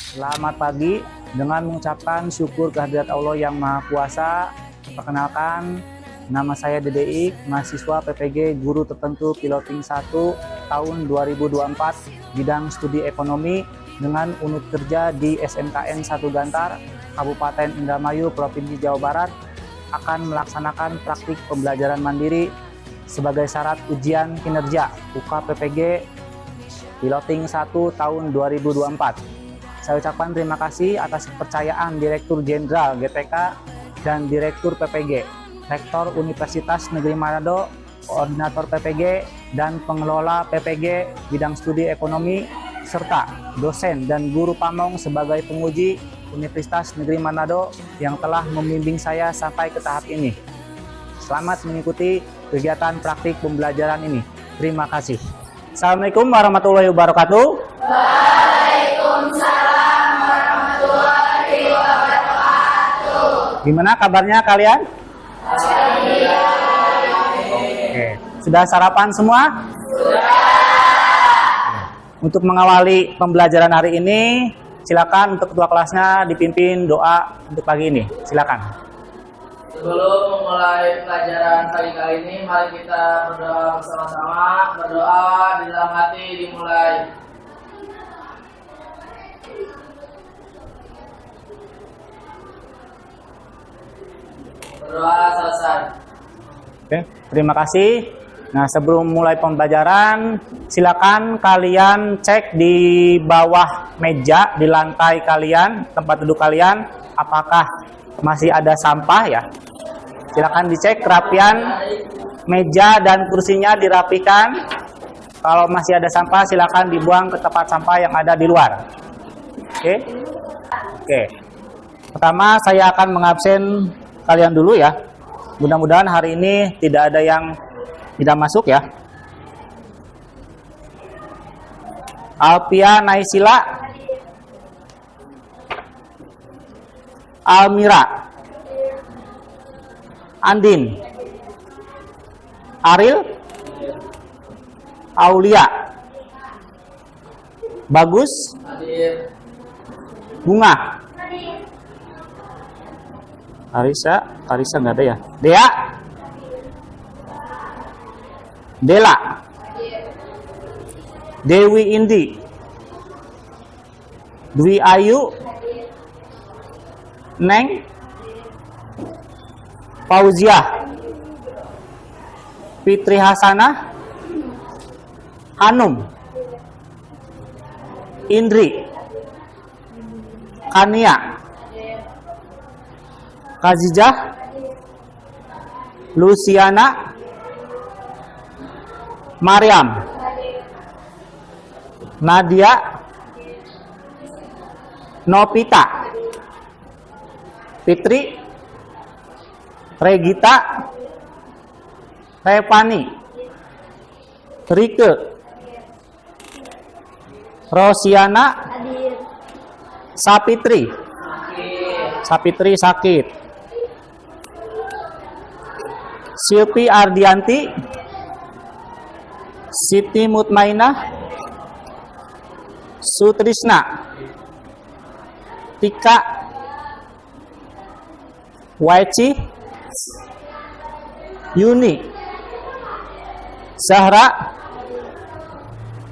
Selamat pagi. Dengan mengucapkan syukur kehadirat Allah yang Maha Kuasa, perkenalkan, nama saya Dedei, mahasiswa PPG Guru Tertentu Piloting 1 tahun 2024, bidang studi ekonomi dengan unit kerja di SMKN 1 Gantar, Kabupaten Indramayu, Provinsi Jawa Barat, akan melaksanakan praktik pembelajaran mandiri sebagai syarat ujian kinerja UKPPG Piloting 1 tahun 2024. Saya ucapkan terima kasih atas kepercayaan Direktur Jenderal GTK dan Direktur PPG, Rektor Universitas Negeri Manado, Koordinator PPG, dan Pengelola PPG Bidang Studi Ekonomi, serta dosen dan guru pamong sebagai penguji Universitas Negeri Manado yang telah membimbing saya sampai ke tahap ini. Selamat mengikuti kegiatan praktik pembelajaran ini. Terima kasih. Assalamualaikum warahmatullahi wabarakatuh. Waalaikumsalam warahmatullahi wabarakatuh. Gimana kabarnya kalian? Oke. Sudah sarapan semua? Sudah. Untuk mengawali pembelajaran hari ini, silakan untuk ketua kelasnya dipimpin doa untuk pagi ini. Silakan. Sebelum memulai pelajaran pagi kali ini, mari kita berdoa bersama-sama. Berdoa di dalam hati dimulai. Berdoa selesai. Oke, terima kasih. Nah, sebelum mulai pembelajaran, silakan kalian cek di bawah meja, di lantai kalian, tempat duduk kalian, apakah masih ada sampah ya. Silakan dicek kerapian meja dan kursinya dirapikan. Kalau masih ada sampah, silakan dibuang ke tempat sampah yang ada di luar. Oke. Oke. Pertama, saya akan mengabsen kalian dulu ya. Mudah-mudahan hari ini tidak ada yang tidak masuk ya. Alpia Naisila, Almira, Andin, Aril, Aulia, Bagus, Hadir. Bunga, Arisa nggak ada ya. Dea, Dela, Dewi Indi, Dwi Ayu, Neng, Fauzia, Fitri Hasanah, Hanum, Indri, Kania, Kazijah, Luciana, Mariam, Nadia, Novita, Fitri, Regita, Revani, Rike, Rosiana, Sapitri. Sapitri sakit. Silpi Ardianti, Siti Mutmainah, Sutrisna, Tika, Waici, Yuni, Zahra.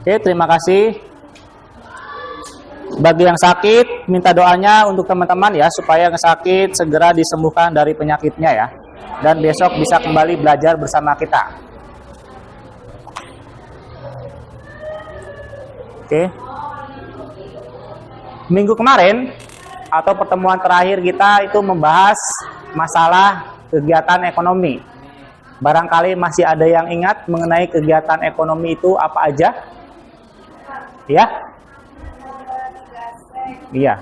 Oke, terima kasih. Bagi yang sakit, minta doanya untuk teman-teman ya, supaya yang sakit segera disembuhkan dari penyakitnya ya. Dan besok bisa kembali belajar bersama kita. Oke. Minggu kemarin atau pertemuan terakhir kita itu membahas masalah kegiatan ekonomi. Barangkali masih ada yang ingat mengenai kegiatan ekonomi itu apa aja? Ya? Iya.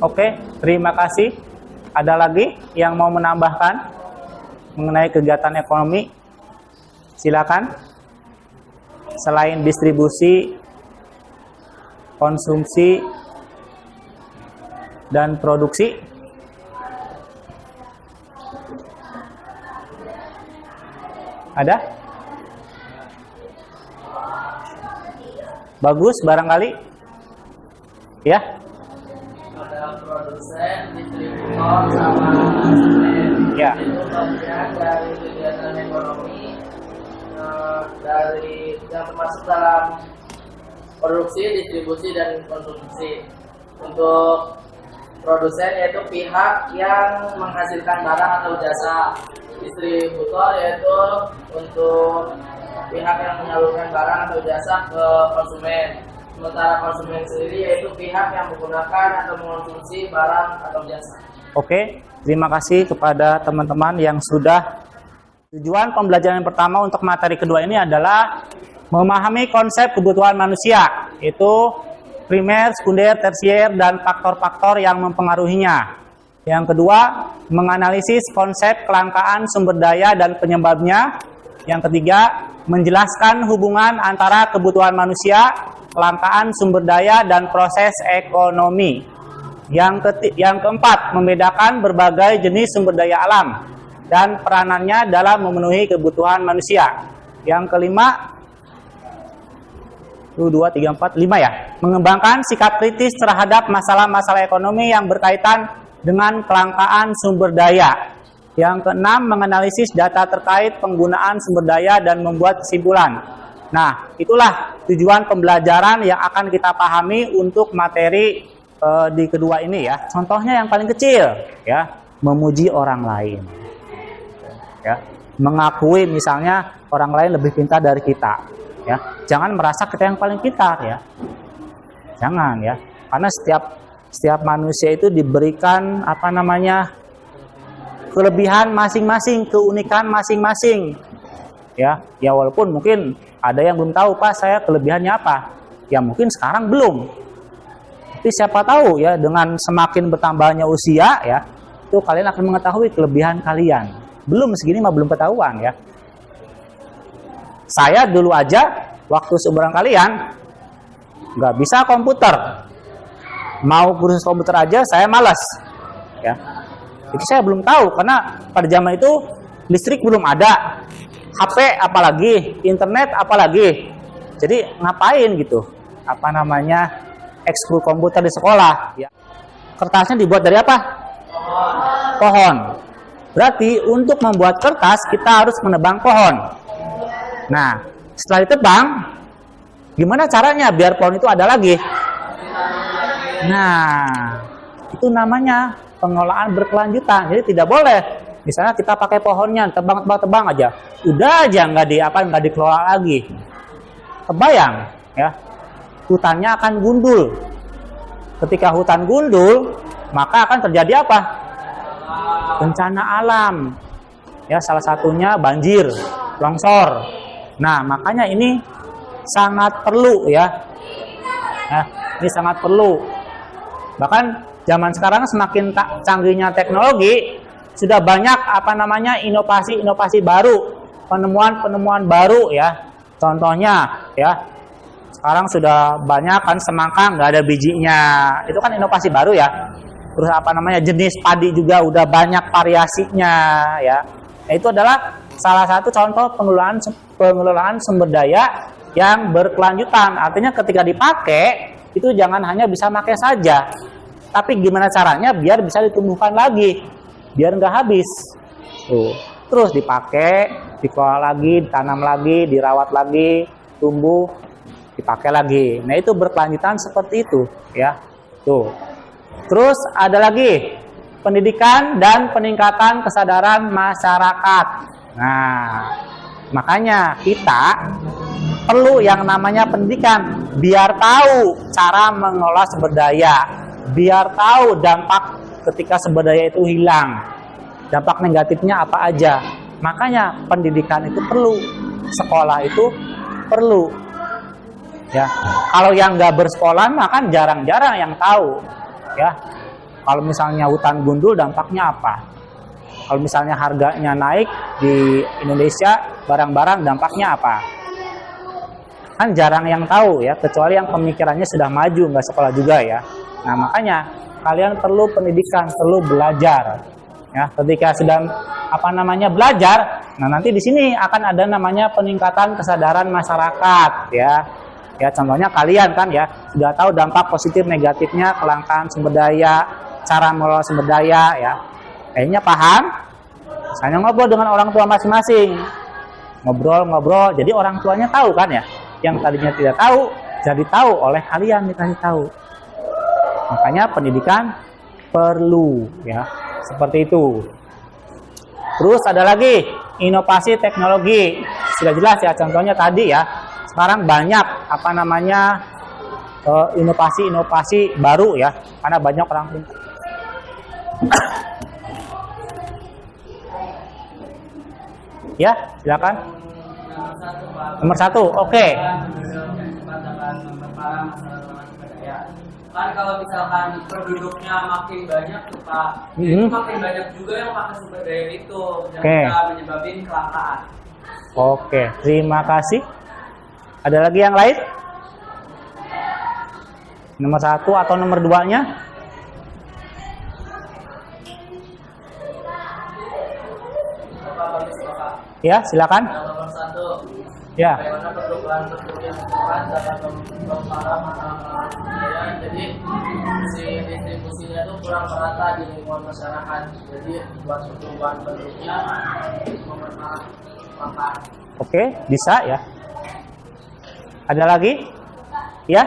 Oke, terima kasih. Ada lagi yang mau menambahkan mengenai kegiatan ekonomi? Silakan. selain distribusi, konsumsi, dan produksi? Ada? Bagus barangkali? Ya? Ada produsen, distributor, sama konsumen. Ya. Itu bagian dari kegiatan ekonomi dari yang termasuk dalam produksi, distribusi, dan konsumsi. Untuk produsen yaitu pihak yang menghasilkan barang atau jasa. Distributor yaitu untuk pihak yang menyalurkan barang atau jasa ke konsumen. Sementara konsumen sendiri yaitu pihak yang menggunakan atau mengonsumsi barang atau jasa. Oke, terima kasih kepada teman-teman yang sudah. Tujuan pembelajaran yang pertama untuk materi kedua ini adalah memahami konsep kebutuhan manusia, yaitu primer, sekunder, tersier, dan faktor-faktor yang mempengaruhinya. Yang kedua, menganalisis konsep kelangkaan sumber daya dan penyebabnya. Yang ketiga, menjelaskan hubungan antara kebutuhan manusia, kelangkaan sumber daya, dan proses ekonomi. Yang keempat, membedakan berbagai jenis sumber daya alam dan peranannya dalam memenuhi kebutuhan manusia. Yang kelima, 1, 2, 3, 4, 5 ya. Mengembangkan sikap kritis terhadap masalah-masalah ekonomi yang berkaitan dengan kelangkaan sumber daya. Yang keenam, menganalisis data terkait penggunaan sumber daya dan membuat kesimpulan. Nah, itulah tujuan pembelajaran yang akan kita pahami untuk materi di kedua ini ya. Contohnya yang paling kecil ya, memuji orang lain. Ya, mengakui misalnya orang lain lebih pintar dari kita. Ya, jangan merasa kita yang paling pintar ya. Jangan ya, karena setiap manusia itu diberikan kelebihan masing-masing, keunikan masing-masing. Ya walaupun mungkin ada yang belum tahu, Pak, saya kelebihannya apa? Ya mungkin sekarang belum. Tapi siapa tahu ya, dengan semakin bertambahnya usia ya, itu kalian akan mengetahui kelebihan kalian. Belum segini mah belum ketahuan ya. Saya dulu aja waktu seumuran kalian nggak bisa komputer. Mau kursus komputer aja saya malas. Ya. Itu saya belum tahu karena pada zaman itu listrik belum ada. HP apalagi, internet apalagi. Jadi ngapain gitu? Ekskul komputer di sekolah ya. Kertasnya dibuat dari apa? Pohon. Berarti untuk membuat kertas kita harus menebang pohon. Nah, setelah ditebang, gimana caranya biar pohon itu ada lagi? Nah, itu namanya pengelolaan berkelanjutan. Jadi tidak boleh, misalnya kita pakai pohonnya, tebang aja, udah aja nggak dikelola lagi. Kebayang, ya, hutannya akan gundul. Ketika hutan gundul, maka akan terjadi apa? Bencana alam. Ya, salah satunya banjir, longsor. Nah, makanya ini sangat perlu ya. Ini sangat perlu. Bahkan zaman sekarang semakin canggihnya teknologi, sudah banyak inovasi-inovasi baru, penemuan-penemuan baru ya. Contohnya ya, sekarang sudah banyak kan semangka nggak ada bijinya. Itu kan inovasi baru ya. Terus jenis padi juga udah banyak variasinya ya. Nah, itu adalah salah satu contoh pengelolaan sumber daya yang berkelanjutan. Artinya ketika dipakai itu jangan hanya bisa pakai saja, tapi gimana caranya biar bisa ditumbuhkan lagi, biar nggak habis. Tuh. Terus dipakai, dikelola lagi, ditanam lagi, dirawat lagi, tumbuh, dipakai lagi. Nah, itu berkelanjutan seperti itu ya. Tuh. Terus ada lagi pendidikan dan peningkatan kesadaran masyarakat. Nah, makanya kita perlu yang namanya pendidikan biar tahu cara mengelola sumber daya, biar tahu dampak ketika sumber daya itu hilang, dampak negatifnya apa aja. Makanya pendidikan itu perlu, sekolah itu perlu. Ya, kalau yang nggak bersekolah maka jarang-jarang yang tahu. Ya, kalau misalnya hutan gundul dampaknya apa? Kalau misalnya harganya naik di Indonesia, barang-barang dampaknya apa? Kan jarang yang tahu ya, kecuali yang pemikirannya sudah maju, nggak sekolah juga ya. Nah, makanya kalian perlu pendidikan, perlu belajar. Ya, ketika sudah belajar, nah nanti di sini akan ada namanya peningkatan kesadaran masyarakat ya. Ya, contohnya kalian kan ya sudah tahu dampak positif negatifnya kelangkaan sumber daya, cara mengelola sumber daya ya. Kayaknya paham? Saya ngobrol dengan orang tua masing-masing. Ngobrol-ngobrol, jadi orang tuanya tahu kan ya. Yang tadinya tidak tahu, jadi tahu oleh kalian, dikasih tahu. Makanya pendidikan perlu ya, seperti itu. Terus ada lagi inovasi teknologi. Sudah jelas ya, contohnya tadi ya. Sekarang banyak inovasi-inovasi baru ya, karena banyak orang pintar. Ya, silakan. Nomor satu, oke. Kan kalau misalkan penduduknya makin banyak tuh Pak, itu makin banyak juga yang pakai sumber daya itu yang bisa menyebabkan kelangkaan. Oke, terima kasih. Ada lagi yang lain? Nomor satu atau nomor duanya? Ya, silakan. Nomor satu. Ya. Bagaimana perubahan yang dapat memperparah masalah budaya. Jadi si distribusinya itu kurang merata di lingkungan masyarakat. Jadi buat perubahan penduduknya memperparah kelangkaan. Oke, bisa ya. Ada lagi? Ya?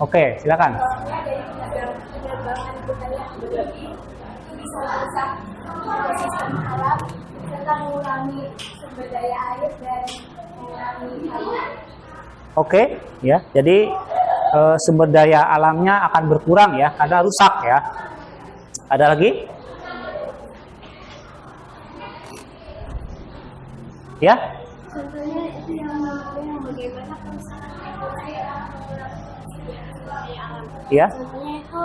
Oke, silakan. Bisa merusak ekosistem alam serta mengurangi sumber daya air dan mengurangi habitat. Oke, ya. Jadi sumber daya alamnya akan berkurang ya, karena rusak ya. Ada lagi? Ya? Contohnya itu yang bagaimana kerusakan ekosistem sumber daya alam. Ya. Contohnya itu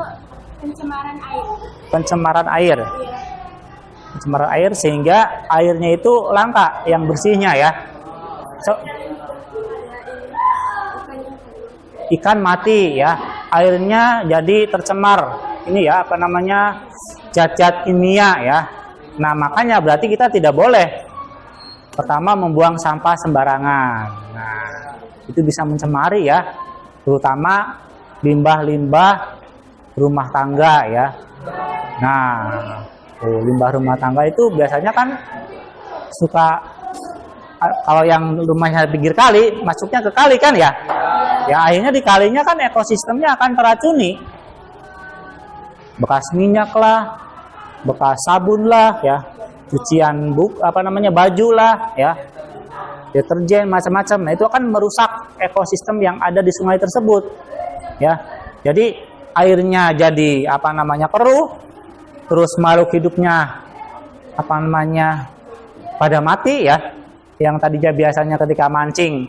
pencemaran air. Pencemaran air. Iya. Pencemaran air sehingga airnya itu langka yang bersihnya ya. Ikan mati ya. Airnya jadi tercemar. Ini ya zat-zat kimia ya. Nah, makanya berarti kita tidak boleh pertama membuang sampah sembarangan. Nah, itu bisa mencemari ya. Terutama limbah-limbah rumah tangga ya. Nah, limbah rumah tangga itu biasanya kan suka, kalau yang rumahnya pinggir kali, masuknya ke kali kan ya. Ya akhirnya di kalinya kan ekosistemnya akan teracuni. Bekas minyak lah, bekas sabun lah ya, cucian baju lah ya, deterjen macam-macam. Nah, itu akan merusak ekosistem yang ada di sungai tersebut ya. Jadi airnya jadi keruh, terus makhluk hidupnya pada mati ya. Yang tadinya biasanya ketika mancing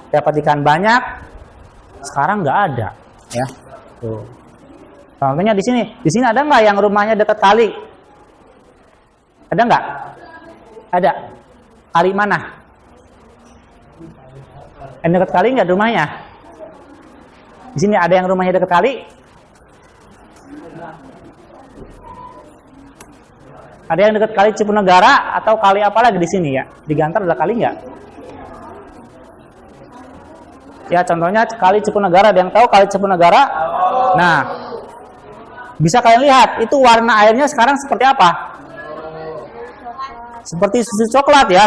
dapat ikan banyak, sekarang nggak ada ya. Tuh. Contohnya di sini ada nggak yang rumahnya dekat kali? Ada nggak? Ada. Kali mana? Yang dekat kali nggak rumahnya? Di sini ada yang rumahnya dekat kali? Ada yang dekat kali Cipunegara atau kali apa lagi di sini ya? Di Gantar ada kali nggak? Ya contohnya kali Cipunegara, ada yang tahu kali Cipunegara? Nah, bisa kalian lihat itu warna airnya sekarang seperti apa? Seperti susu coklat ya.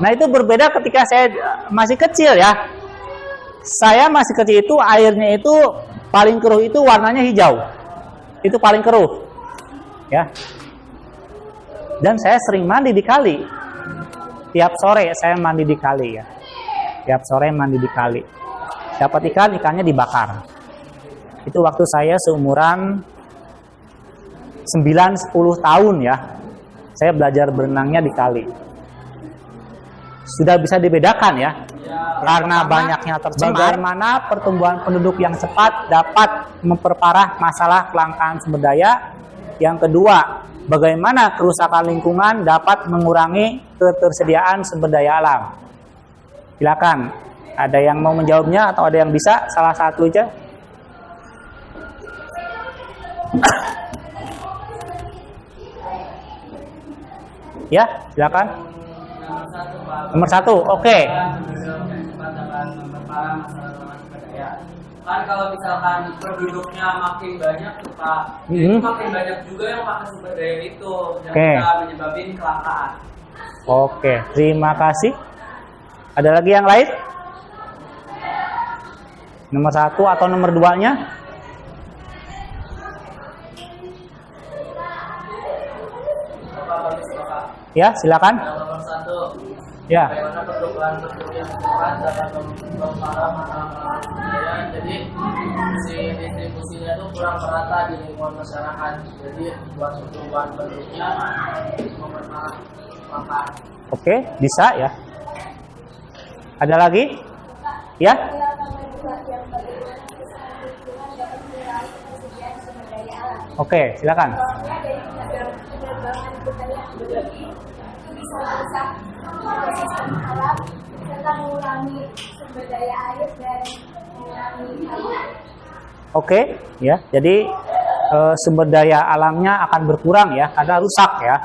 Nah itu berbeda ketika saya masih kecil ya. Saya masih kecil itu airnya itu paling keruh itu warnanya hijau. Itu paling keruh. Ya. Dan saya sering mandi di kali. Tiap sore saya mandi di kali ya. Tiap sore mandi di kali. Dapat ikannya dibakar. Itu waktu saya seumuran 9-10 tahun ya. Saya belajar berenangnya di kali. Sudah bisa dibedakan ya. Karena banyaknya tercemar, bagaimana pertumbuhan penduduk yang cepat dapat memperparah masalah kelangkaan sumber daya. Yang kedua, bagaimana kerusakan lingkungan dapat mengurangi ketersediaan sumber daya alam? Silakan. Ada yang mau menjawabnya atau ada yang bisa? Salah satu aja. Ya, silakan. Nomor satu, Pak. Nomor 1, oke. Kan kalau misalkan penduduknya makin banyak tuh Pak, Mhm. makin banyak juga yang pakai sumber daya itu yang Oke. bisa menyebabkan kelangkaan. Oke, terima kasih. Ada lagi yang lain? Nomor 1 atau nomor 2-nya? Bapak bagus Bapak. Ya, silakan. Yang nomor 1, Ya. bagaimana perubahan penduduk yang cepat dapat memperparah masalah budaya. Jadi si distribusinya itu kurang merata di lingkungan masyarakat. Jadi buat perubahan penduduknya memperparah kelangkaan. Oke, bisa ya. Ada lagi? Ya? yang bagaimana kerusakan lingkungan dapat mengurangi ketersediaan sumber daya alam. Oke, silakan. Contohnya dari penerbangan budaya berlebih itu bisa merusak ekosistem alam serta mengurangi sumber daya air dan mengurangi habitat. Oke, ya. Jadi sumber daya alamnya akan berkurang ya, karena rusak ya.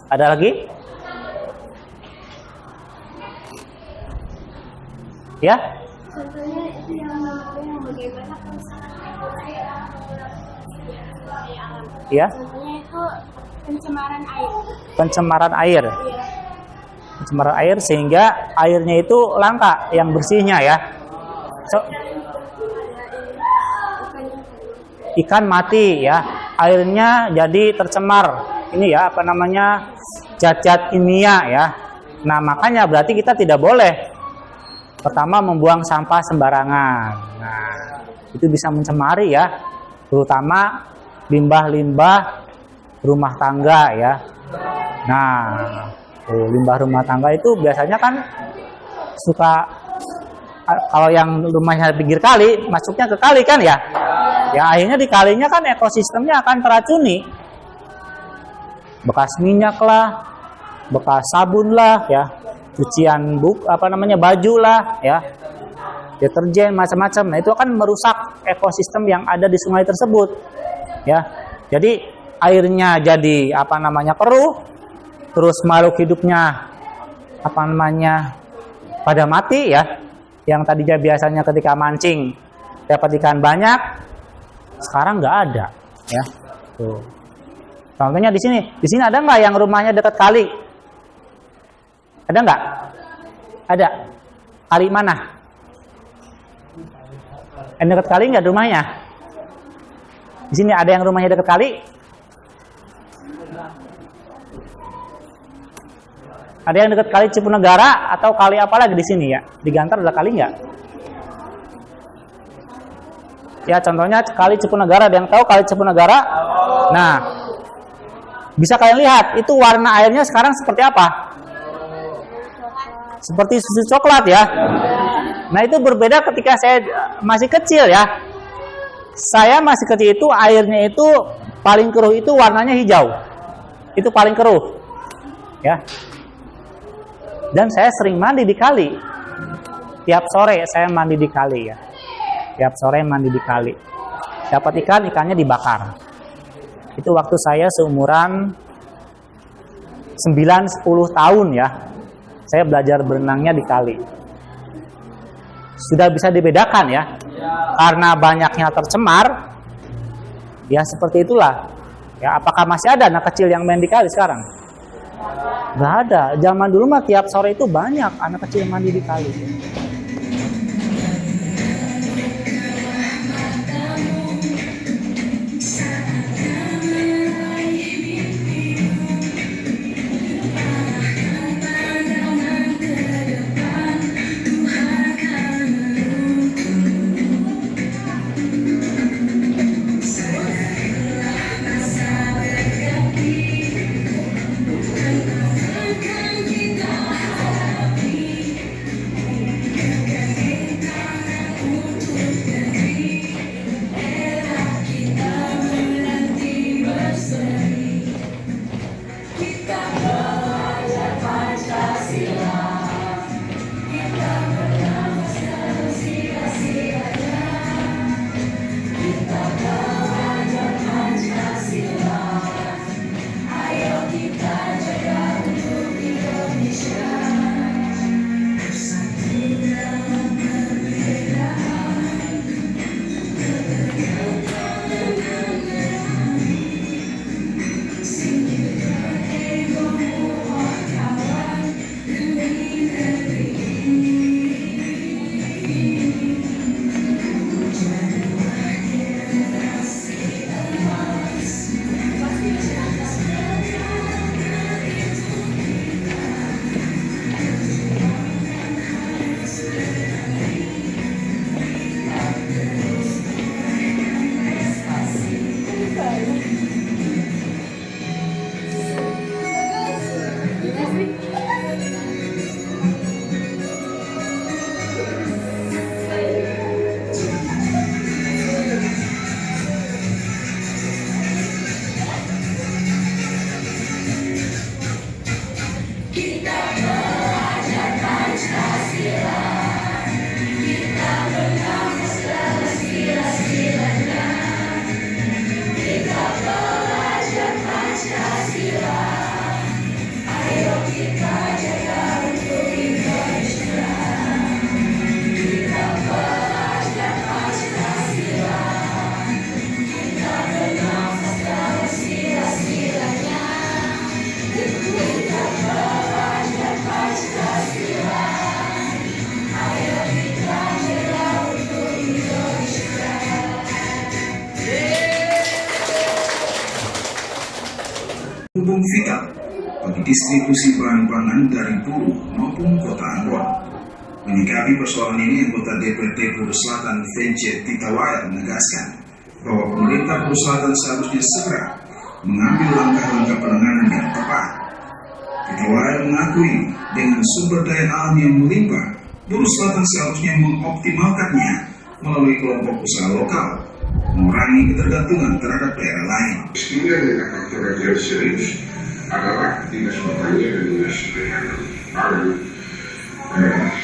Ada lagi? Ya? Contohnya itu yang bagaimana kerusakan lingkungan dapat mengurangi ketersediaan sumber daya alam. Ya. Contohnya itu pencemaran air. Pencemaran air. Iya. Pencemaran air sehingga airnya itu langka yang bersihnya ya. Ikan mati ya. Airnya jadi tercemar. Ini ya apa namanya? Zat-zat kimia ya. Nah, makanya berarti kita tidak boleh pertama membuang sampah sembarangan. Nah, itu bisa mencemari ya. Terutama limbah-limbah rumah tangga ya. Nah, limbah rumah tangga itu biasanya kan suka kalau yang rumahnya pinggir kali masuknya ke kali kan ya. Ya akhirnya di kalinya kan ekosistemnya akan teracuni. Bekas minyak lah, bekas sabun lah ya, cucian baju lah ya, deterjen macam-macam. Nah itu akan merusak ekosistem yang ada di sungai tersebut ya. Jadi airnya jadi keruh, terus makhluk hidupnya pada mati ya. Yang tadinya biasanya ketika mancing dapat ikan banyak, sekarang nggak ada ya. Tuh. Contohnya di sini ada nggak yang rumahnya dekat kali? Ada nggak? Ada. Kali mana? Yang dekat kali nggak rumahnya? Di sini ada yang rumahnya dekat kali? Ada yang dekat kali Cipunegara atau kali apa lagi di sini ya? Di Gantar ada kali nggak? Ya contohnya kali Cipunegara. Ada yang tahu kali Cipunegara? Nah, bisa kalian lihat itu warna airnya sekarang seperti apa? Seperti susu coklat ya. Nah itu berbeda ketika saya masih kecil ya. Saya masih kecil itu airnya itu paling keruh itu warnanya hijau. Itu paling keruh. Ya. Dan saya sering mandi di kali. Tiap sore saya mandi di kali ya. Tiap sore mandi di kali. Dapat ikannya dibakar. Itu waktu saya seumuran 9-10 tahun ya. Saya belajar berenangnya di kali. Sudah bisa dibedakan ya. Karena banyaknya tercemar. Ya seperti itulah. Ya apakah masih ada anak kecil yang main di kali sekarang? Nggak ada. Zaman dulu mah tiap sore itu banyak anak kecil yang mandi di kali. distribusi bahan pangan dari buruh maupun kota Ambon. Menyikapi persoalan ini, anggota DPRD Buru Selatan VJ Titawaya menegaskan bahwa pemerintah Buru Selatan seharusnya segera mengambil langkah-langkah penanganan yang tepat. Titawaya mengakui dengan sumber daya alam yang melimpah, Buru Selatan seharusnya mengoptimalkannya melalui kelompok usaha lokal, mengurangi ketergantungan terhadap daerah lain. Mestinya dengan faktor yang serius adalah dinas pertanian dan dinas pangan,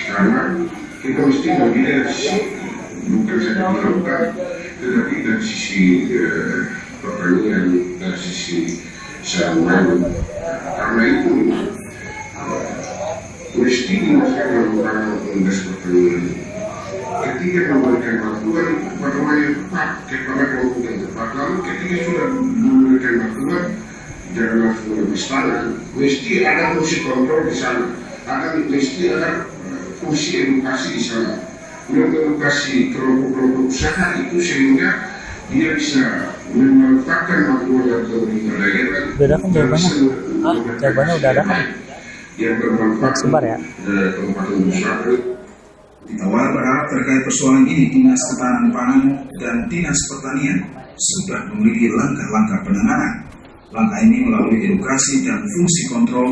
karena kita mesti melihat sisi bukan saja dilakukan, tetapi dari sisi pertanian dan sisi sarana. Karena itu mesti dimasukkan dalam dinas pertanian. Ketika memberikan bantuan bagaimana yang tepat kepada kelompok yang tepat, lalu ketika sudah memberikan bantuan jangan langsung menebus tangan. Mesti ada fungsi kontrol di sana, mesti ada fungsi edukasi di sana, mengedukasi kelompok-kelompok usaha itu sehingga dia bisa memanfaatkan bantuan dari pemerintah daerah. Udah kan jawabannya? Jawabannya udah ada kan? Yang bermanfaat sebar ya. Kabupaten Busra. Titawaya berharap terkait persoalan ini Dinas Ketahanan Pangan dan Dinas Pertanian sudah memiliki langkah-langkah penanganan. Langkah ini melalui edukasi dan fungsi kontrol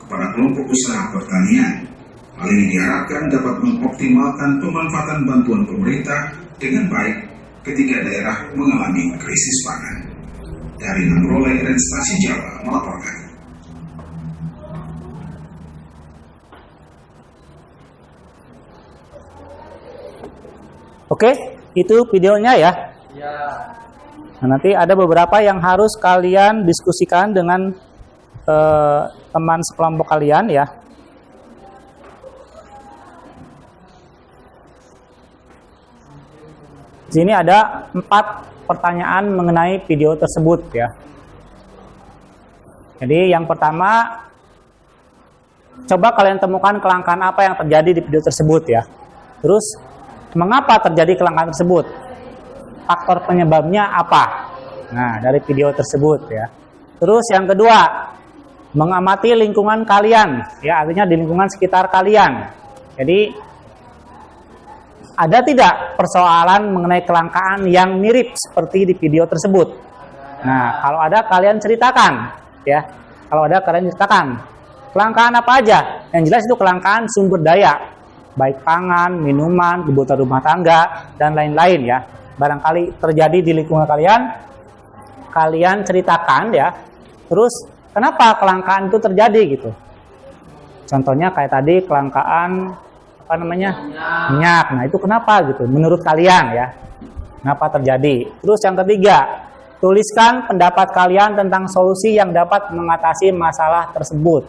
kepada kelompok usaha pertanian. Hal ini diharapkan dapat mengoptimalkan pemanfaatan bantuan pemerintah dengan baik ketika daerah mengalami krisis pangan. Dari Namrole dan Stasi Jawa melaporkan. Oke, itu videonya ya. Ya. Nah, nanti ada beberapa yang harus kalian diskusikan dengan teman sekelompok kalian ya. Di sini ada 4 pertanyaan mengenai video tersebut ya. Jadi yang pertama, coba kalian temukan kelangkaan apa yang terjadi di video tersebut ya. Terus, mengapa terjadi kelangkaan tersebut? Faktor penyebabnya apa? Nah, dari video tersebut ya. Terus yang kedua, mengamati lingkungan kalian, ya artinya di lingkungan sekitar kalian. Jadi ada tidak persoalan mengenai kelangkaan yang mirip seperti di video tersebut? Nah, kalau ada kalian ceritakan, ya. Kalau ada kalian ceritakan. Kelangkaan apa aja? Yang jelas itu kelangkaan sumber daya, baik pangan, minuman, kebutuhan rumah tangga, dan lain-lain ya. Barangkali terjadi di lingkungan kalian, kalian ceritakan ya. Terus kenapa kelangkaan itu terjadi gitu? Contohnya kayak tadi kelangkaan apa namanya? Minyak. Nah, itu kenapa gitu? Menurut kalian ya. Kenapa terjadi? Terus yang ketiga, tuliskan pendapat kalian tentang solusi yang dapat mengatasi masalah tersebut.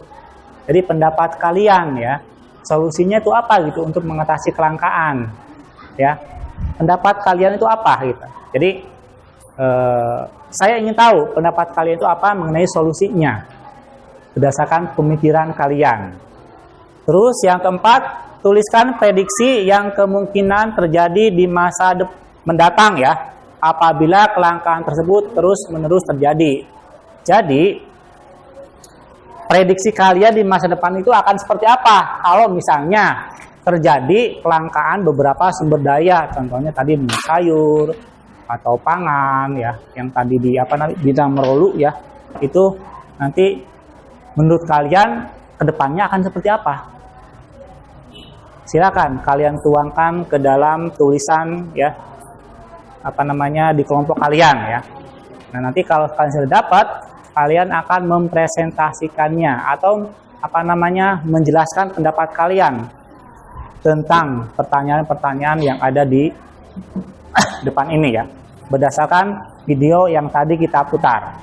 Jadi pendapat kalian ya, solusinya itu apa gitu untuk mengatasi kelangkaan ya. Pendapat kalian itu apa gitu. Jadi saya ingin tahu pendapat kalian itu apa mengenai solusinya berdasarkan pemikiran kalian. Terus yang keempat, tuliskan prediksi yang kemungkinan terjadi di masa mendatang ya, apabila kelangkaan tersebut terus-menerus terjadi. Jadi prediksi kalian di masa depan itu akan seperti apa kalau misalnya terjadi kelangkaan beberapa sumber daya, contohnya tadi sayur atau pangan ya, yang tadi di bidang merolu ya, itu nanti menurut kalian kedepannya akan seperti apa? Silakan kalian tuangkan ke dalam tulisan ya, di kelompok kalian ya. Nah, nanti kalau kalian sudah dapat, kalian akan mempresentasikannya atau menjelaskan pendapat kalian tentang pertanyaan-pertanyaan yang ada di depan ini ya, berdasarkan video yang tadi kita putar.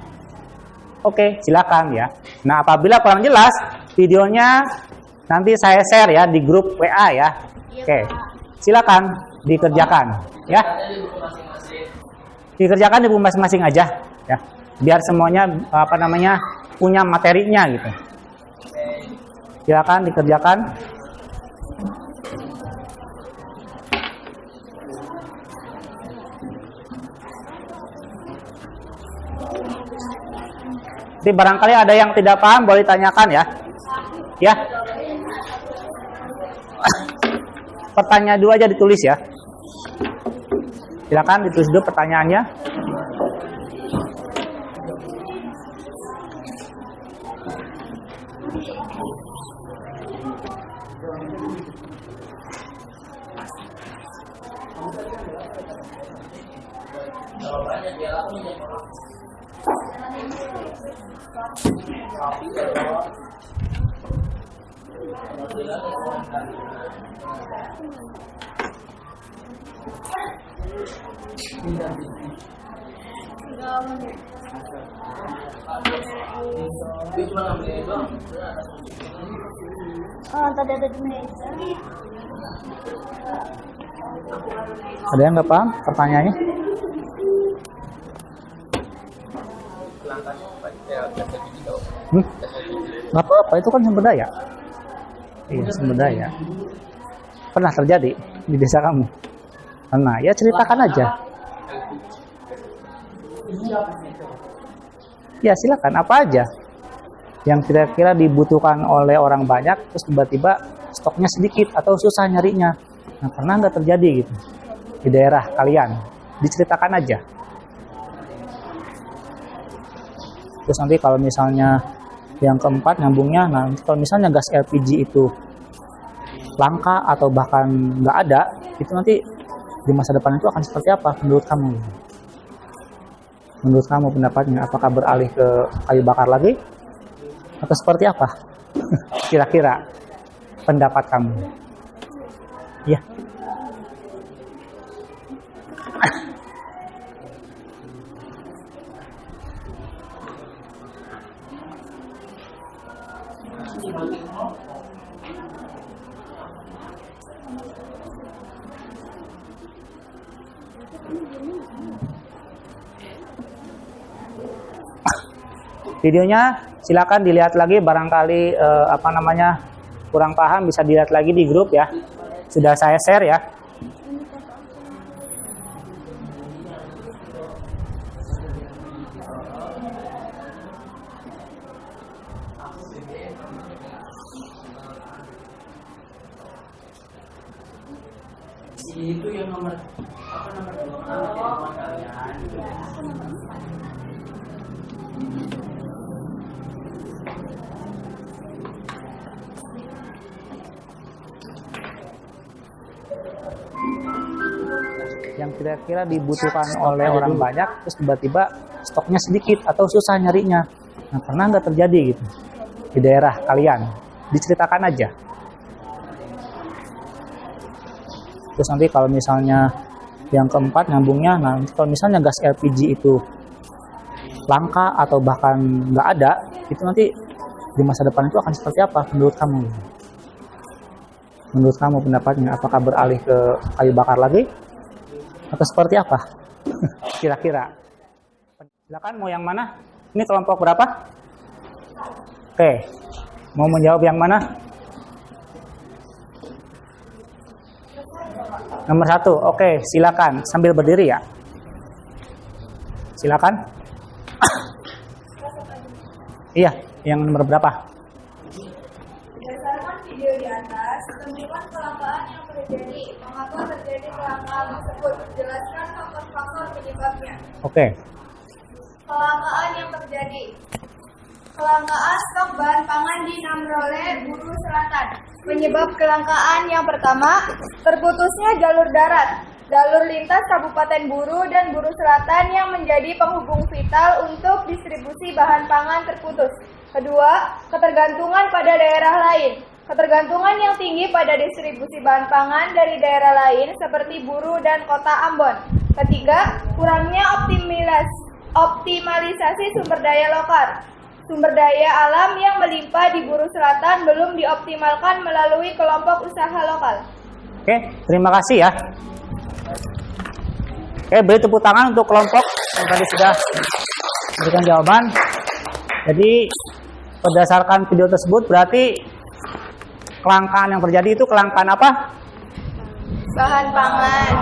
Oke, silakan ya. Nah, apabila kurang jelas videonya, nanti saya share ya di grup WA ya. Oke, silakan dikerjakan ya. Dikerjakan di buku masing-masing aja ya, biar semuanya punya materinya gitu. Silakan dikerjakan. Jadi barangkali ada yang tidak paham boleh tanyakan ya. Ya. Pertanyaan 2 aja ditulis ya. Silakan ditulis dulu pertanyaannya. Jawabannya dia Tadi ada di meja. Ada yang nggak paham pertanyaannya? Nggak apa-apa, itu kan sumber daya. Iya, sumber daya. Pernah terjadi di desa kamu? Pernah, ya ceritakan aja. Ya silakan, apa aja yang kira-kira dibutuhkan oleh orang banyak, terus tiba-tiba stoknya sedikit atau susah nyarinya. Nah, pernah nggak terjadi gitu di daerah kalian? Diceritakan aja. Terus nanti kalau misalnya yang keempat nyambungnya, nah kalau misalnya gas LPG itu langka atau bahkan nggak ada, itu nanti di masa depan itu akan seperti apa menurut kamu? Menurut kamu pendapatnya, apakah beralih ke kayu bakar lagi? Atau seperti apa? Kira-kira pendapat kamu? Ya. Videonya silakan dilihat lagi, barangkali kurang paham bisa dilihat lagi di grup ya. Sudah saya share ya. itu yang nomor telepon kalian. Yang kira-kira dibutuhkan oleh orang banyak, terus tiba-tiba stoknya sedikit atau susah nyarinya. Nah, pernah nggak terjadi gitu di daerah kalian? Diceritakan aja. Terus nanti kalau misalnya yang keempat nyambungnya, nah kalau misalnya gas LPG itu langka atau bahkan nggak ada, itu nanti di masa depan itu akan seperti apa menurut kamu? Menurut kamu pendapatnya, apakah beralih ke kayu bakar lagi? Atau seperti apa? Kira-kira. Silakan, mau yang mana? Ini kelompok berapa? Oke. Mau menjawab yang mana? Nomor 1. Oke, silakan. Sambil berdiri ya. Silakan. Iya, yang nomor berapa? Berdasarkan video di atas, temukan kelangkaan yang terjadi. Mengapa terjadi kelangkaan tersebut? Jelaskan faktor-faktor penyebabnya. Oke. Kelangkaan yang terjadi. Kelangkaan stok bahan pangan di Namrole, Buru Selatan. Penyebab kelangkaan yang pertama, terputusnya jalur darat. Jalur lintas Kabupaten Buru dan Buru Selatan yang menjadi penghubung vital untuk distribusi bahan pangan terputus. Kedua, ketergantungan pada daerah lain. Ketergantungan yang tinggi pada distribusi bahan pangan dari daerah lain seperti Buru dan Kota Ambon. Ketiga, kurangnya optimalisasi sumber daya lokal. Sumber daya alam yang melimpah di Buru Selatan belum dioptimalkan melalui kelompok usaha lokal. Oke, terima kasih ya. Oke, beri tepuk tangan untuk kelompok yang tadi sudah memberikan jawaban. Jadi, berdasarkan video tersebut, berarti kelangkaan yang terjadi itu kelangkaan apa? Bahan pangan.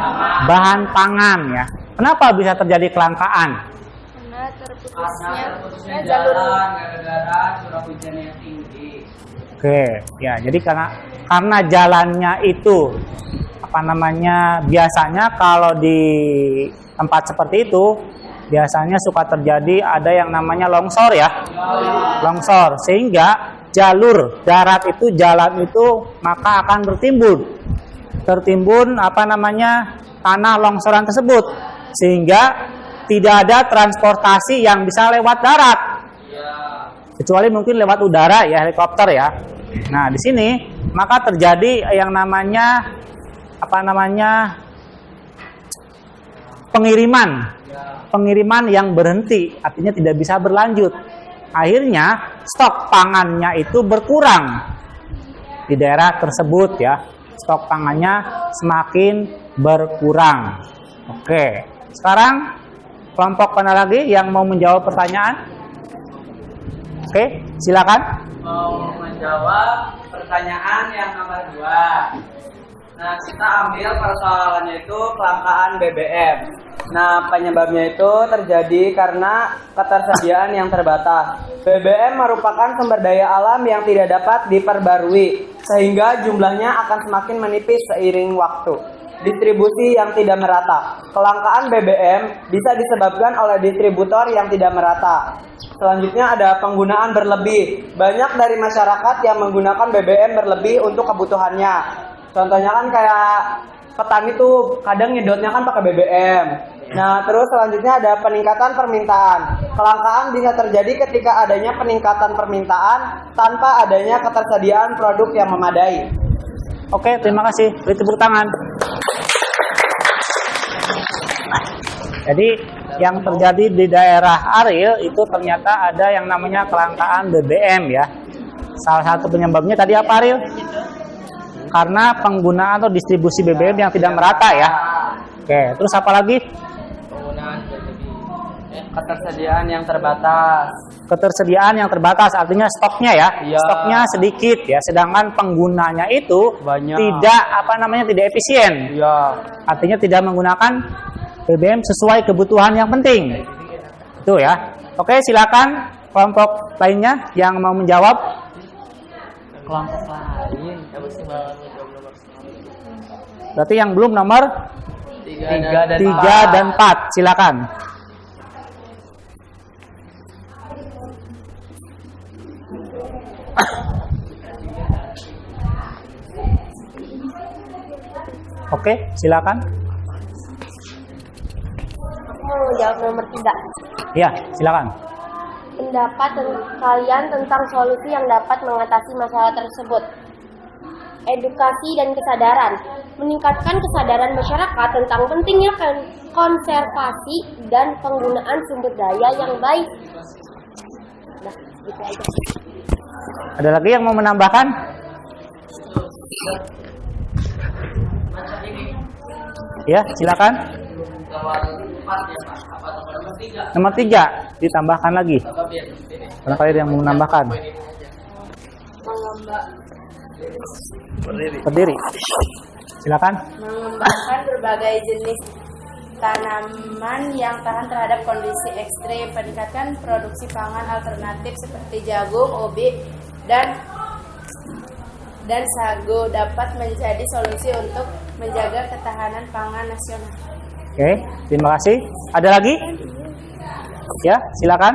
Bahan pangan ya. Kenapa bisa terjadi kelangkaan? Karena terputusnya Jalur jalur gara-gara curah hujan yang tinggi. Oke, ya jadi karena jalannya itu biasanya kalau di tempat seperti itu biasanya suka terjadi ada yang namanya longsor ya. Longsor, sehingga jalur darat itu, jalan itu maka akan tertimbun tanah longsoran tersebut, sehingga tidak ada transportasi yang bisa lewat darat, kecuali mungkin lewat udara ya, helikopter ya. Nah di sini maka terjadi yang namanya pengiriman yang berhenti, artinya tidak bisa berlanjut. Akhirnya stok pangannya itu berkurang di daerah tersebut ya. Stok pangannya semakin berkurang. Oke, sekarang kelompok mana lagi yang mau menjawab pertanyaan? Oke, silakan. Mau menjawab pertanyaan yang nomor 2. Nah, kita ambil persoalannya itu kelangkaan BBM. Nah, penyebabnya itu terjadi karena ketersediaan yang terbatas. BBM merupakan sumber daya alam yang tidak dapat diperbarui, sehingga jumlahnya akan semakin menipis seiring waktu. Distribusi yang tidak merata. Kelangkaan BBM bisa disebabkan oleh distributor yang tidak merata. Selanjutnya ada penggunaan berlebih. Banyak dari masyarakat yang menggunakan BBM berlebih untuk kebutuhannya. Contohnya kan kayak petani tuh kadang nyedotnya kan pakai BBM. Nah, terus selanjutnya ada peningkatan permintaan. Kelangkaan bisa terjadi ketika adanya peningkatan permintaan tanpa adanya ketersediaan produk yang memadai. Oke, terima kasih. Beri tepuk tangan. Jadi yang terjadi di daerah Ariel itu ternyata ada yang namanya kelangkaan BBM ya. Salah satu penyebabnya tadi apa, Ariel? Karena penggunaan atau distribusi BBM yang tidak merata ya. Oke, terus apa lagi? Penggunaan berlebih. Ketersediaan yang terbatas. Ketersediaan yang terbatas artinya stoknya ya. Iya. Stoknya sedikit ya, sedangkan penggunanya itu Banyak. tidak efisien. Iya. Artinya tidak menggunakan BBM sesuai kebutuhan yang penting. Itu ya. Oke, silakan kelompok lainnya yang mau menjawab. Kelompok lain. Berarti yang belum nomor 3 dan 4. Silakan. Oke, silakan. Mau jawab nomor 3. Ya, silakan. Pendapat kalian tentang solusi yang dapat mengatasi masalah tersebut. Edukasi dan kesadaran. Meningkatkan kesadaran masyarakat tentang pentingnya konservasi dan penggunaan sumber daya yang baik. Nah, gitu aja. Ada lagi yang mau menambahkan? Ya, silakan. Nomor 3 ditambahkan lagi. Barangkali ada yang mau menambahkan. Berdiri. Silakan. Mengembangkan berbagai jenis tanaman yang tahan terhadap kondisi ekstrim, meningkatkan produksi pangan alternatif seperti jagung, ubi, dan sagu dapat menjadi solusi untuk menjaga ketahanan pangan nasional. Oke, terima kasih. Ada lagi? Ya, silakan.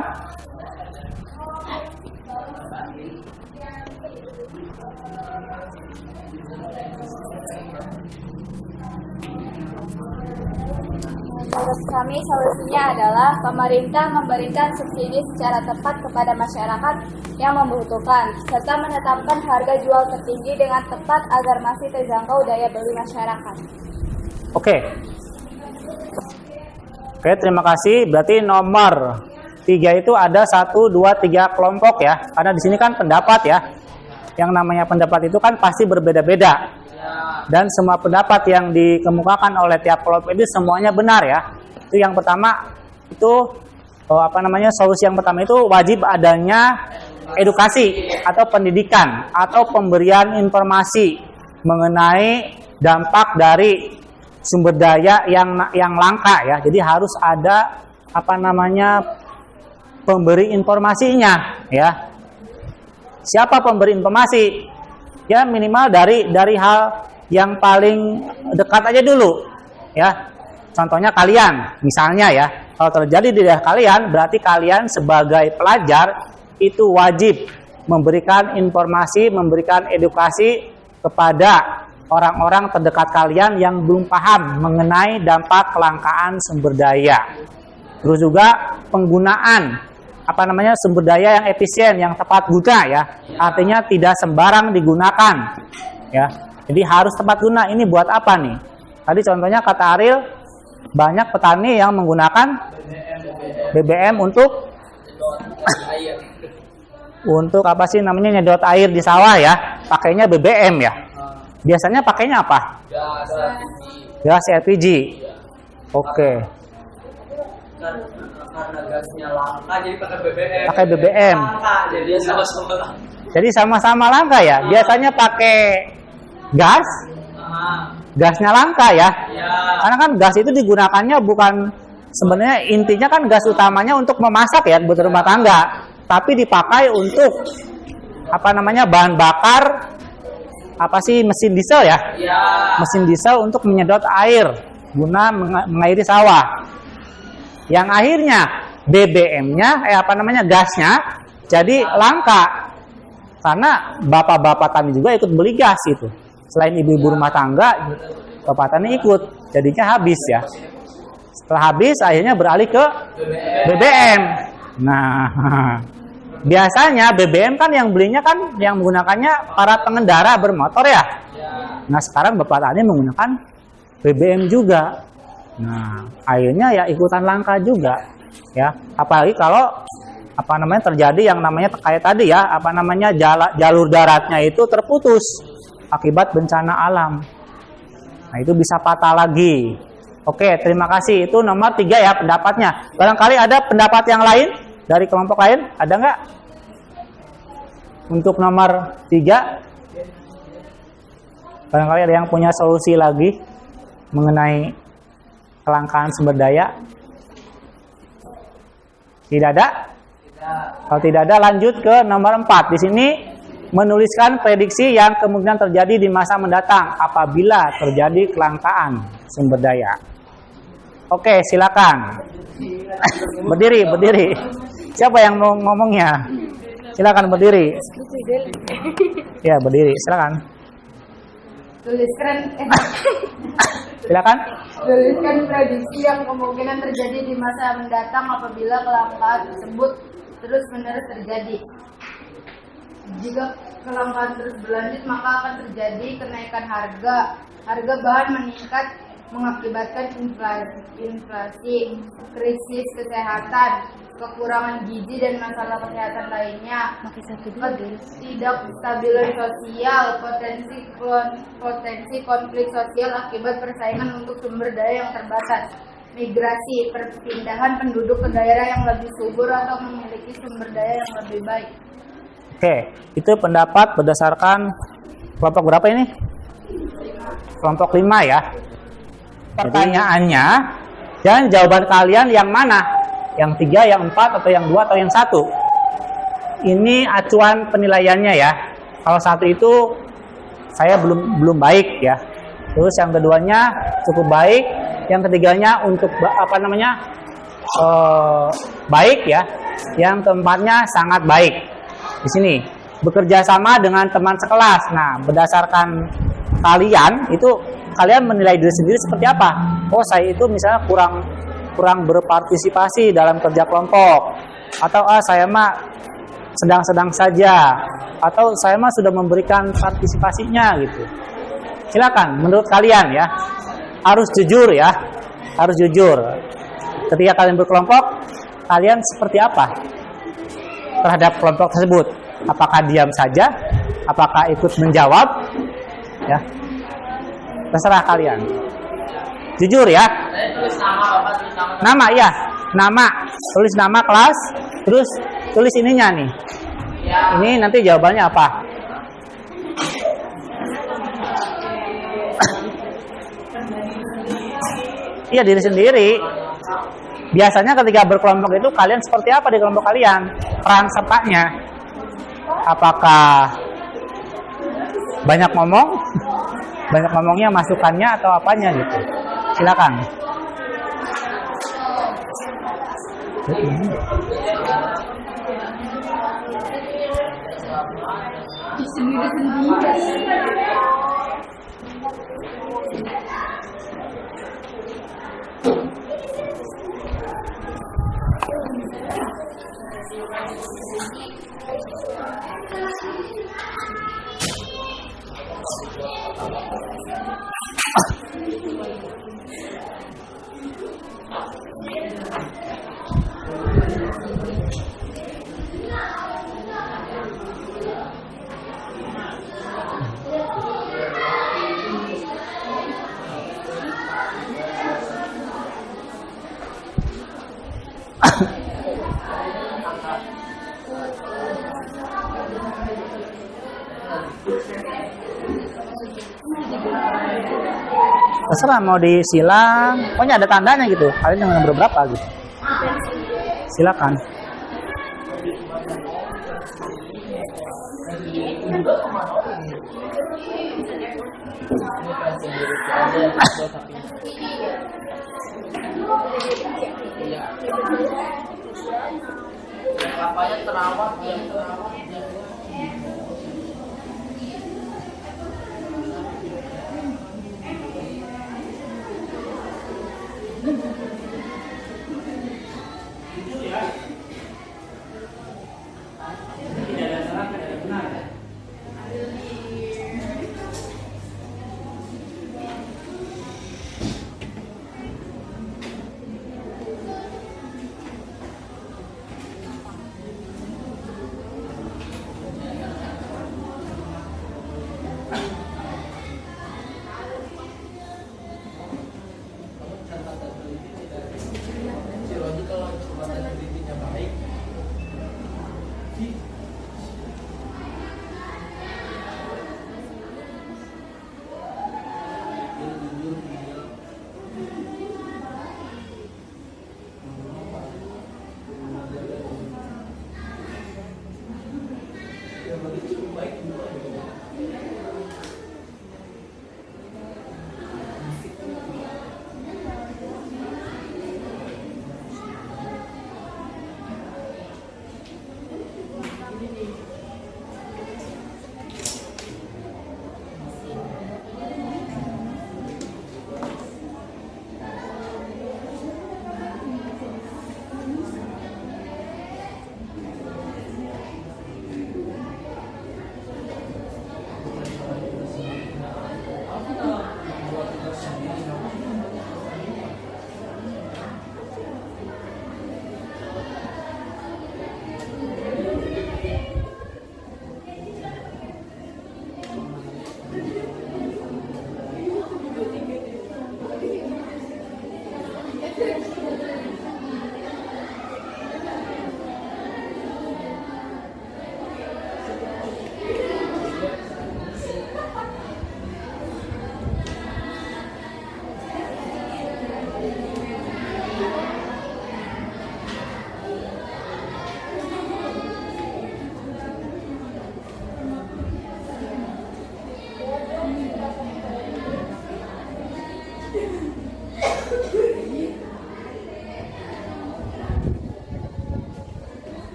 Menurut kami solusinya adalah pemerintah memberikan subsidi secara tepat kepada masyarakat yang membutuhkan, serta menetapkan harga jual tertinggi dengan tepat agar masih terjangkau daya beli masyarakat. Oke, terima kasih. Berarti nomor 3 itu ada 1, 2, 3 kelompok ya. Karena di sini kan pendapat ya. Yang namanya pendapat itu kan pasti berbeda-beda. Dan semua pendapat yang dikemukakan oleh tiap kelompok itu semuanya benar ya. Itu yang pertama itu solusi yang pertama itu wajib adanya edukasi atau pendidikan atau pemberian informasi mengenai dampak dari sumber daya yang langka ya. Jadi harus ada pemberi informasinya ya. siapa pemberi informasi? Ya minimal dari hal yang paling dekat aja dulu, ya. Contohnya kalian, misalnya ya, kalau terjadi di daerah kalian, berarti kalian sebagai pelajar itu wajib memberikan informasi, memberikan edukasi kepada orang-orang terdekat kalian yang belum paham mengenai dampak kelangkaan sumber daya. Terus juga penggunaan sumber daya yang efisien, yang tepat guna ya. Artinya tidak sembarang digunakan. Ya. Jadi harus tepat guna. Ini buat apa nih? Tadi contohnya kata Ariel, banyak petani yang menggunakan BBM untuk apa sih namanya, nyedot air di sawah ya. Pakainya BBM ya. Biasanya pakainya apa? Gas LPG. Oke. Karena gasnya langka jadi pakai BBM. Pakai BBM. Jadi sama-sama langka ya. Biasanya pakai gas. Gasnya langka ya. Karena kan gas itu digunakannya bukan, sebenarnya intinya kan gas utamanya untuk memasak ya, buat rumah tangga. Tapi dipakai untuk bahan bakar mesin diesel ya. Mesin diesel untuk menyedot air guna mengairi sawah. Yang akhirnya BBM-nya gasnya jadi langka. Karena bapak-bapak tani juga ikut beli gas itu. Selain ibu-ibu rumah tangga, bapak tani ikut. Jadinya habis ya. Setelah habis akhirnya beralih ke BBM. Nah, biasanya BBM kan yang belinya kan yang menggunakannya para pengendara bermotor ya. Nah, sekarang bapak tani menggunakan BBM juga. Nah, akhirnya ya ikutan langka juga ya. Apalagi kalau terjadi yang namanya kayak tadi ya, jalur daratnya itu terputus akibat bencana alam. Nah, itu bisa patah lagi. Oke, terima kasih. Itu nomor 3 ya pendapatnya. Barangkali ada pendapat yang lain dari kelompok lain? Ada nggak? Untuk nomor 3? Barangkali ada yang punya solusi lagi mengenai kelangkaan sumber daya? Tidak ada? Kalau tidak ada, lanjut ke nomor 4. Di sini menuliskan prediksi yang kemungkinan terjadi di masa mendatang apabila terjadi kelangkaan sumber daya. Oke, silakan. Berdiri. Siapa yang mau ngomongnya? Silakan berdiri. Ya, berdiri. Silakan. Silakan. Tuliskan prediksi yang kemungkinan terjadi di masa mendatang apabila kelangkaan tersebut terus-menerus terjadi. Jika kelangkaan terus berlanjut, maka akan terjadi kenaikan harga bahan meningkat, mengakibatkan inflasi, krisis kesehatan, kekurangan gizi dan masalah kesehatan lainnya, ketidakstabilan sosial, potensi konflik sosial akibat persaingan untuk sumber daya yang terbatas, migrasi, perpindahan penduduk ke daerah yang lebih subur atau memiliki sumber daya yang lebih baik. Oke, itu pendapat berdasarkan kelompok berapa ini? Kelompok 5 ya. Pertanyaannya, dan jawaban kalian yang mana? Yang 3, yang 4, atau yang 2, atau yang 1? Ini acuan penilaiannya ya. Kalau 1 itu saya belum baik ya. Terus yang keduanya cukup baik. Yang ketiganya untuk baik ya. Yang keempatnya sangat baik. Di sini bekerja sama dengan teman sekelas. Nah, berdasarkan kalian itu, kalian menilai diri sendiri seperti apa? Oh, saya itu misalnya kurang berpartisipasi dalam kerja kelompok, atau saya mah sedang-sedang saja, atau saya mah sudah memberikan partisipasinya gitu. Silakan, menurut kalian ya, harus jujur ya, harus jujur. Ketika kalian berkelompok, kalian seperti apa terhadap kelompok tersebut? Apakah diam saja? Apakah ikut menjawab? Ya, terserah kalian. Jujur ya. Tulis nama, Bapak, tulis nama. Nama ya, nama. Tulis nama kelas, terus tulis ininya nih. Ya. Ini nanti jawabannya apa? Iya, diri sendiri. Biasanya ketika berkelompok itu kalian seperti apa di kelompok kalian? Peran sertanya. Apakah banyak ngomong? Banyak ngomongnya masukannya atau apanya gitu? Silakan. Terserah mau disilang, pokoknya ada tandanya gitu. Kalian yang nomor berapa gitu? Silakan. Kelapanya terawat, yang terawat.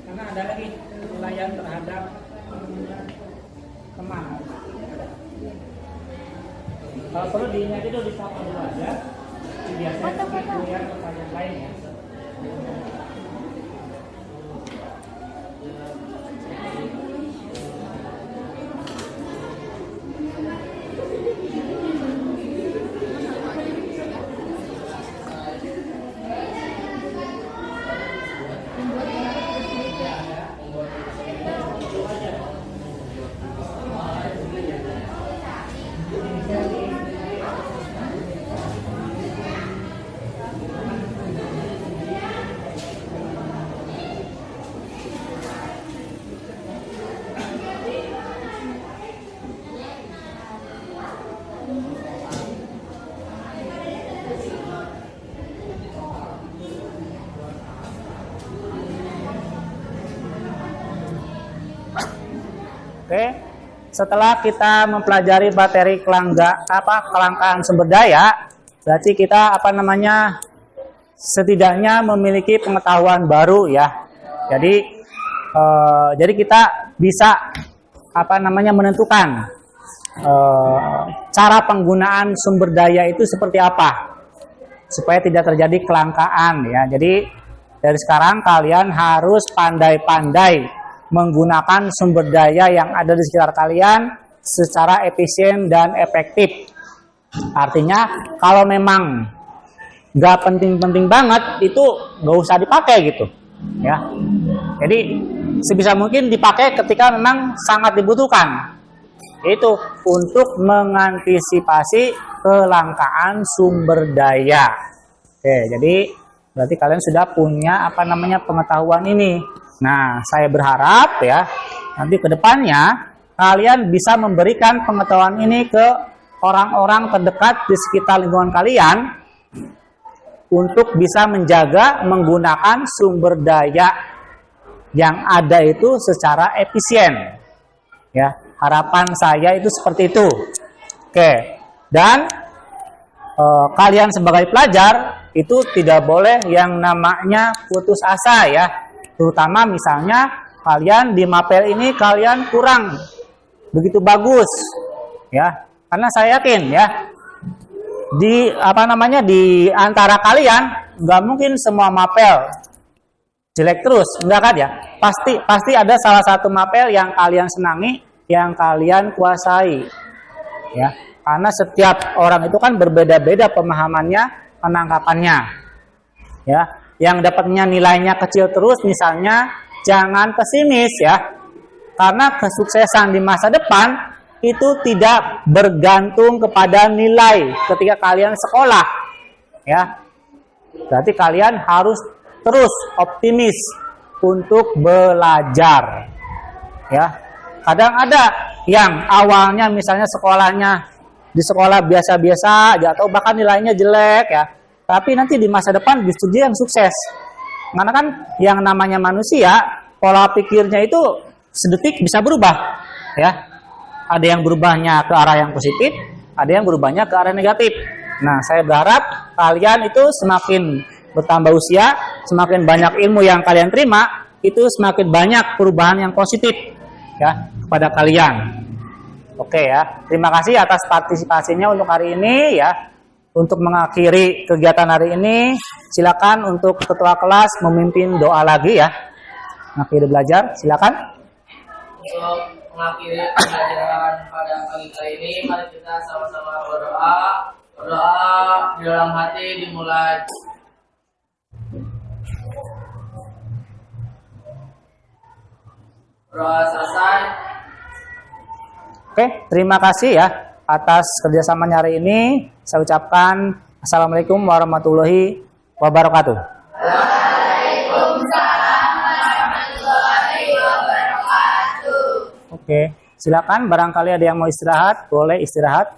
Karena ada lagi penilaian terhadap teman. Kalau perlu diingat itu disapa dulu aja. Biasanya kemudian pertanyaan lainnya. Oke. Setelah kita mempelajari materi kelangkaan sumber daya, berarti kita setidaknya memiliki pengetahuan baru ya. Jadi kita bisa menentukan cara penggunaan sumber daya itu seperti apa supaya tidak terjadi kelangkaan ya. Jadi dari sekarang kalian harus pandai-pandai menggunakan sumber daya yang ada di sekitar kalian secara efisien dan efektif. Artinya kalau memang nggak penting-penting banget itu nggak usah dipakai gitu ya. Jadi sebisa mungkin dipakai ketika memang sangat dibutuhkan, yaitu untuk mengantisipasi kelangkaan sumber daya. Oke, jadi berarti kalian sudah punya pengetahuan ini. Nah, saya berharap ya nanti ke depannya kalian bisa memberikan pengetahuan ini ke orang-orang terdekat di sekitar lingkungan kalian untuk bisa menjaga menggunakan sumber daya yang ada itu secara efisien. Ya, harapan saya itu seperti itu. Oke, dan kalian sebagai pelajar itu tidak boleh yang namanya putus asa ya. Terutama misalnya kalian di mapel ini kalian kurang begitu bagus ya, karena saya yakin ya di di antara kalian nggak mungkin semua mapel jelek terus, enggak kan ya? Pasti ada salah satu mapel yang kalian senangi, yang kalian kuasai ya, karena setiap orang itu kan berbeda-beda pemahamannya, penangkapannya ya. Yang dapatnya nilainya kecil terus misalnya, jangan pesimis ya. Karena kesuksesan di masa depan itu tidak bergantung kepada nilai ketika kalian sekolah. Ya. Berarti kalian harus terus optimis untuk belajar. Ya. Kadang ada yang awalnya misalnya sekolahnya di sekolah biasa-biasa aja atau bahkan nilainya jelek ya. Tapi nanti di masa depan justru dia yang sukses. Karena kan yang namanya manusia, pola pikirnya itu sedetik bisa berubah. Ya, ada yang berubahnya ke arah yang positif, ada yang berubahnya ke arah negatif. Nah, saya berharap kalian itu semakin bertambah usia, semakin banyak ilmu yang kalian terima, itu semakin banyak perubahan yang positif ya kepada kalian. Oke ya, terima kasih atas partisipasinya untuk hari ini ya. Untuk mengakhiri kegiatan hari ini, silakan untuk ketua kelas memimpin doa lagi ya. Mengakhiri belajar, silakan. Untuk mengakhiri pembelajaran pada pagi kali ini, mari kita sama-sama berdoa. Berdoa di dalam hati dimulai. Berdoa selesai. Oke, terima kasih ya atas kerjasamanya hari ini. Saya ucapkan Assalamualaikum warahmatullahi wabarakatuh. Waalaikumsalam warahmatullahi wabarakatuh. Oke, silakan barangkali ada yang mau istirahat, boleh istirahat.